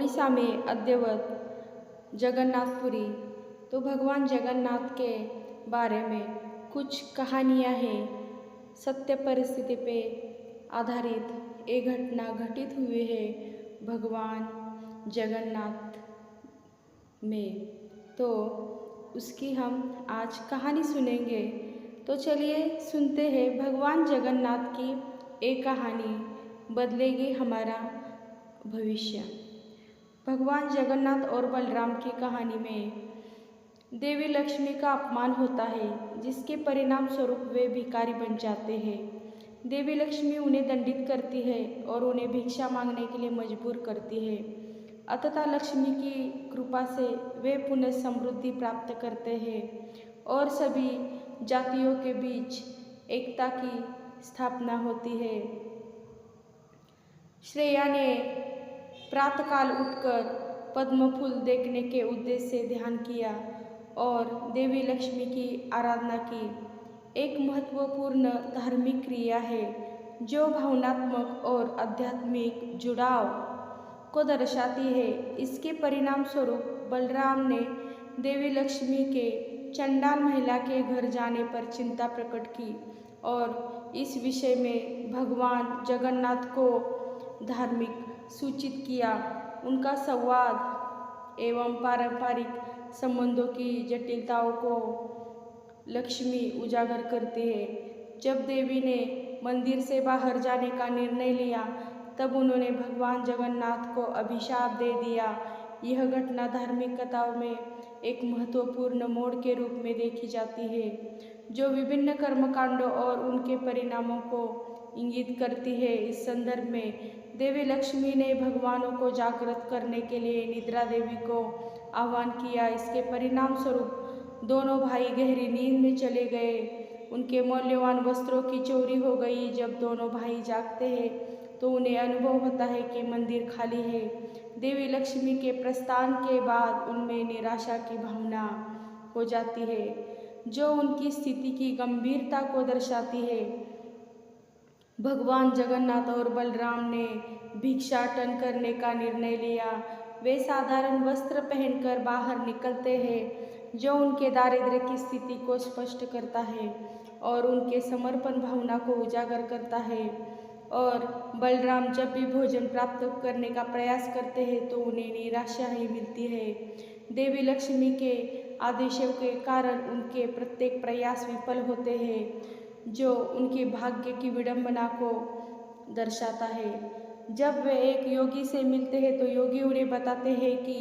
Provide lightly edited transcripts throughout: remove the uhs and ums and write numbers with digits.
उड़ीसा में अद्यवत जगन्नाथपुरी। तो भगवान जगन्नाथ के बारे में कुछ कहानियाँ हैं। सत्य परिस्थिति पे आधारित एक घटना घटित हुई है भगवान जगन्नाथ में। तो उसकी हम आज कहानी सुनेंगे। तो चलिए सुनते हैं भगवान जगन्नाथ की एक कहानी, बदलेगी हमारा भविष्य। भगवान जगन्नाथ और बलराम की कहानी में देवी लक्ष्मी का अपमान होता है, जिसके परिणाम स्वरूप वे भिखारी बन जाते हैं। देवी लक्ष्मी उन्हें दंडित करती है और उन्हें भिक्षा मांगने के लिए मजबूर करती है। अतः लक्ष्मी की कृपा से वे पुनः समृद्धि प्राप्त करते हैं और सभी जातियों के बीच एकता की स्थापना होती है। श्रेया ने प्रातःकाल उठकर पद्म फूल देखने के उद्देश्य से ध्यान किया और देवी लक्ष्मी की आराधना की। एक महत्वपूर्ण धार्मिक क्रिया है जो भावनात्मक और आध्यात्मिक जुड़ाव को दर्शाती है। इसके परिणाम स्वरूप बलराम ने देवी लक्ष्मी के चंडाल महिला के घर जाने पर चिंता प्रकट की और इस विषय में भगवान जगन्नाथ को धार्मिक सूचित किया। उनका संवाद एवं पारंपरिक संबंधों की जटिलताओं को लक्ष्मी उजागर करती है। जब देवी ने मंदिर से बाहर जाने का निर्णय लिया, तब उन्होंने भगवान जगन्नाथ को अभिशाप दे दिया। यह घटना धार्मिक कथाओं में एक महत्वपूर्ण मोड़ के रूप में देखी जाती है, जो विभिन्न कर्मकांडों और उनके परिणामों को इंगित करती है। इस संदर्भ में देवी लक्ष्मी ने भगवानों को जागृत करने के लिए निद्रा देवी को आह्वान किया। इसके परिणाम स्वरूप दोनों भाई गहरी नींद में चले गए। उनके मूल्यवान वस्त्रों की चोरी हो गई। जब दोनों भाई जागते हैं तो उन्हें अनुभव होता है कि मंदिर खाली है। देवी लक्ष्मी के प्रस्थान के बाद उनमें निराशा की भावना हो जाती है, जो उनकी स्थिति की गंभीरता को दर्शाती है। भगवान जगन्नाथ और बलराम ने भिक्षाटन करने का निर्णय लिया। वे साधारण वस्त्र पहनकर बाहर निकलते हैं, जो उनके दारिद्र्य की स्थिति को स्पष्ट करता है और उनके समर्पण भावना को उजागर करता है। और बलराम जब भी भोजन प्राप्त करने का प्रयास करते हैं तो उन्हें निराशा ही मिलती है। देवी लक्ष्मी के आदेशों के कारण उनके प्रत्येक प्रयास विफल होते हैं, जो उनके भाग्य की विडंबना को दर्शाता है। जब वे एक योगी से मिलते हैं तो योगी उन्हें बताते हैं कि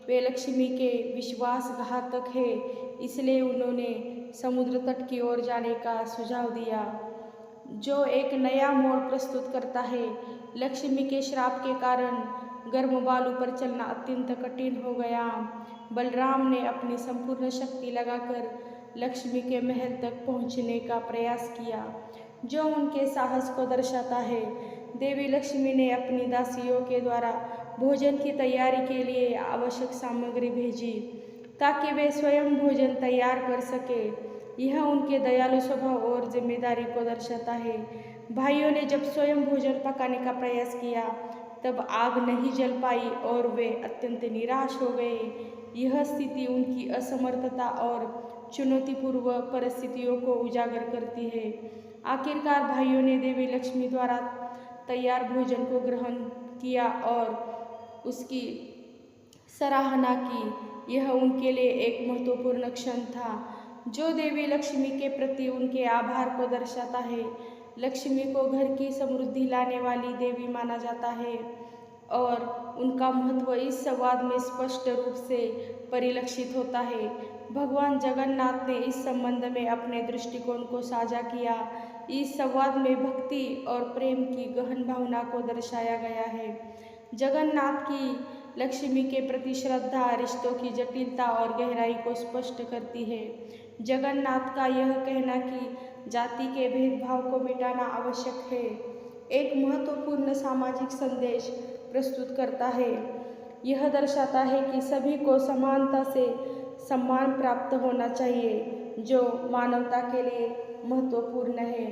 वे लक्ष्मी के विश्वासघातक हैं, इसलिए उन्होंने समुद्र तट की ओर जाने का सुझाव दिया, जो एक नया मोड़ प्रस्तुत करता है। लक्ष्मी के श्राप के कारण गर्म बालू पर चलना अत्यंत कठिन हो गया। बलराम ने अपनी संपूर्ण शक्ति लगाकर लक्ष्मी के महल तक पहुंचने का प्रयास किया, जो उनके साहस को दर्शाता है। देवी लक्ष्मी ने अपनी दासियों के द्वारा भोजन की तैयारी के लिए आवश्यक सामग्री भेजी, ताकि वे स्वयं भोजन तैयार कर सके। यह उनके दयालु स्वभाव और जिम्मेदारी को दर्शाता है। भाइयों ने जब स्वयं भोजन पकाने का प्रयास किया, तब आग नहीं जल पाई और वे अत्यंत निराश हो गए। यह स्थिति उनकी असमर्थता और चुनौतीपूर्ण परिस्थितियों को उजागर करती है। आखिरकार भाइयों ने देवी लक्ष्मी द्वारा तैयार भोजन को ग्रहण किया और उसकी सराहना की। यह उनके लिए एक महत्वपूर्ण क्षण था, जो देवी लक्ष्मी के प्रति उनके आभार को दर्शाता है। लक्ष्मी को घर की समृद्धि लाने वाली देवी माना जाता है और उनका महत्व इस संवाद में स्पष्ट रूप से परिलक्षित होता है। भगवान जगन्नाथ ने इस संबंध में अपने दृष्टिकोण को साझा किया। इस संवाद में भक्ति और प्रेम की गहन भावना को दर्शाया गया है। जगन्नाथ की लक्ष्मी के प्रति श्रद्धा रिश्तों की जटिलता और गहराई को स्पष्ट करती है। जगन्नाथ का यह कहना कि जाति के भेदभाव को मिटाना आवश्यक है, एक महत्वपूर्ण सामाजिक संदेश प्रस्तुत करता है। यह दर्शाता है कि सभी को समानता से सम्मान प्राप्त होना चाहिए, जो मानवता के लिए महत्वपूर्ण है।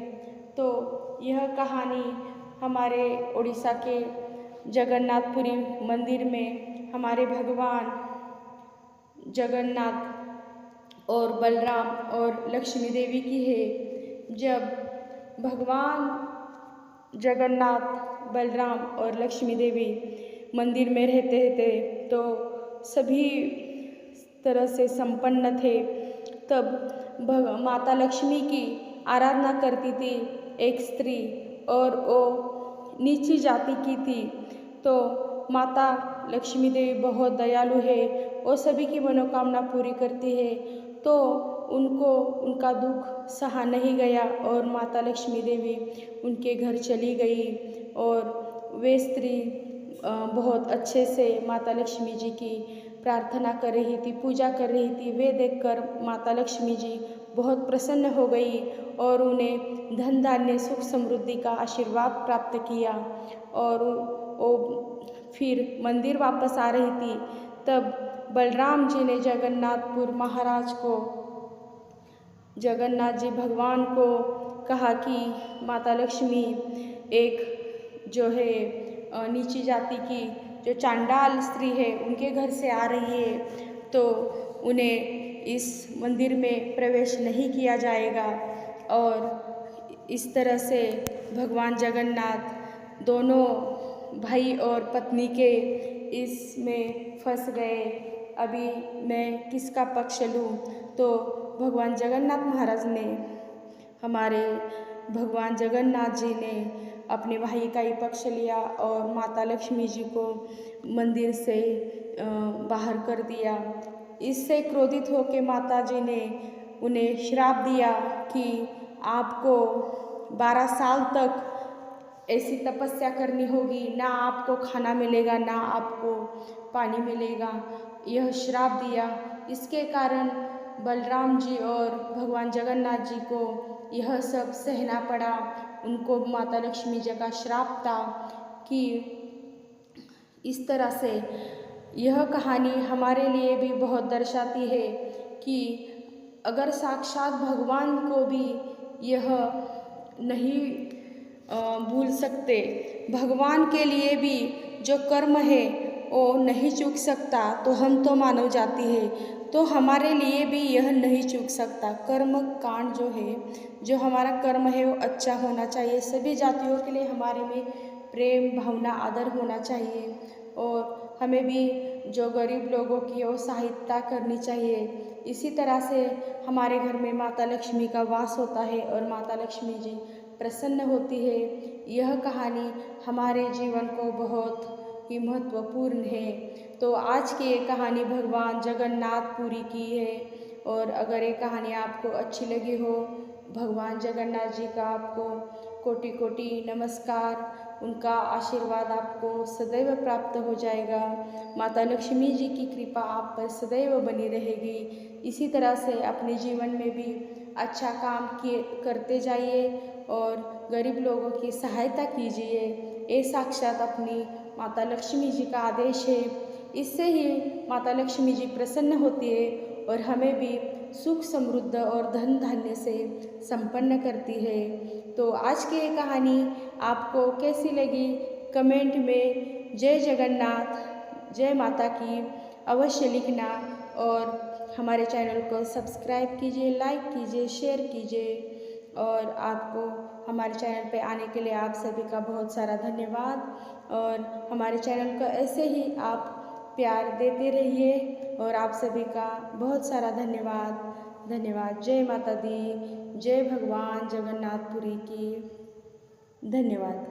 तो यह कहानी हमारे उड़ीसा के जगन्नाथपुरी मंदिर में हमारे भगवान जगन्नाथ और बलराम और लक्ष्मी देवी की है। जब भगवान जगन्नाथ, बलराम और लक्ष्मी देवी मंदिर में रहते थे तो सभी तरह से संपन्न थे। तब माता लक्ष्मी की आराधना करती थी एक स्त्री और वो नीची जाति की थी। तो माता लक्ष्मी देवी बहुत दयालु है, वो सभी की मनोकामना पूरी करती है। तो उनको उनका दुख सहा नहीं गया और माता लक्ष्मी देवी उनके घर चली गई और वे स्त्री बहुत अच्छे से माता लक्ष्मी जी की प्रार्थना कर रही थी, पूजा कर रही थी। वे देखकर माता लक्ष्मी जी बहुत प्रसन्न हो गई और उन्हें धन धान्य सुख समृद्धि का आशीर्वाद प्राप्त किया। और वो फिर मंदिर वापस आ रही थी, तब बलराम जी ने जगन्नाथपुर महाराज को, जगन्नाथ जी भगवान को कहा कि माता लक्ष्मी एक जो है नीची जाति की जो चांडाल स्त्री है उनके घर से आ रही है, तो उन्हें इस मंदिर में प्रवेश नहीं किया जाएगा। और इस तरह से भगवान जगन्नाथ दोनों भाई और पत्नी के इसमें फंस गए। अभी मैं किसका पक्ष लूँ? तो भगवान जगन्नाथ महाराज ने, हमारे भगवान जगन्नाथ जी ने अपने भाई का ही पक्ष लिया और माता लक्ष्मी जी को मंदिर से बाहर कर दिया। इससे क्रोधित होकर माता जी ने उन्हें श्राप दिया कि आपको 12 साल तक ऐसी तपस्या करनी होगी, ना आपको खाना मिलेगा ना आपको पानी मिलेगा। यह श्राप दिया। इसके कारण बलराम जी और भगवान जगन्नाथ जी को यह सब सहना पड़ा। उनको माता लक्ष्मी जी का श्राप था कि इस तरह से यह कहानी हमारे लिए भी बहुत दर्शाती है कि अगर साक्षात भगवान को भी यह नहीं भूल सकते, भगवान के लिए भी जो कर्म है वो नहीं चूक सकता, तो हम तो मानव जाति है, तो हमारे लिए भी यह नहीं चूक सकता। कर्म कांड जो है, जो हमारा कर्म है वो अच्छा होना चाहिए। सभी जातियों के लिए हमारे में प्रेम भावना आदर होना चाहिए और हमें भी जो गरीब लोगों की वो सहायता करनी चाहिए। इसी तरह से हमारे घर में माता लक्ष्मी का वास होता है और माता लक्ष्मी जी प्रसन्न होती है। यह कहानी हमारे जीवन को बहुत ही महत्वपूर्ण है। तो आज की ये कहानी भगवान जगन्नाथपुरी की है। और अगर ये कहानी आपको अच्छी लगी हो, भगवान जगन्नाथ जी का आपको कोटि कोटि नमस्कार। उनका आशीर्वाद आपको सदैव प्राप्त हो जाएगा। माता लक्ष्मी जी की कृपा आप पर सदैव बनी रहेगी। इसी तरह से अपने जीवन में भी अच्छा काम करते जाइए और गरीब लोगों की सहायता कीजिए। ये साक्षात अपनी माता लक्ष्मी जी का आदेश है। इससे ही माता लक्ष्मी जी प्रसन्न होती है और हमें भी सुख समृद्ध और धन धान्य से संपन्न करती है। तो आज की ये कहानी आपको कैसी लगी? कमेंट में जय जगन्नाथ, जय माता की अवश्य लिखना और हमारे चैनल को सब्सक्राइब कीजिए, लाइक कीजिए, शेयर कीजिए। और आपको हमारे चैनल पे आने के लिए आप सभी का बहुत सारा धन्यवाद। और हमारे चैनल को ऐसे ही आप प्यार देते रहिए और आप सभी का बहुत सारा धन्यवाद। धन्यवाद। जय माता दी, जय भगवान जगन्नाथपुरी की। धन्यवाद।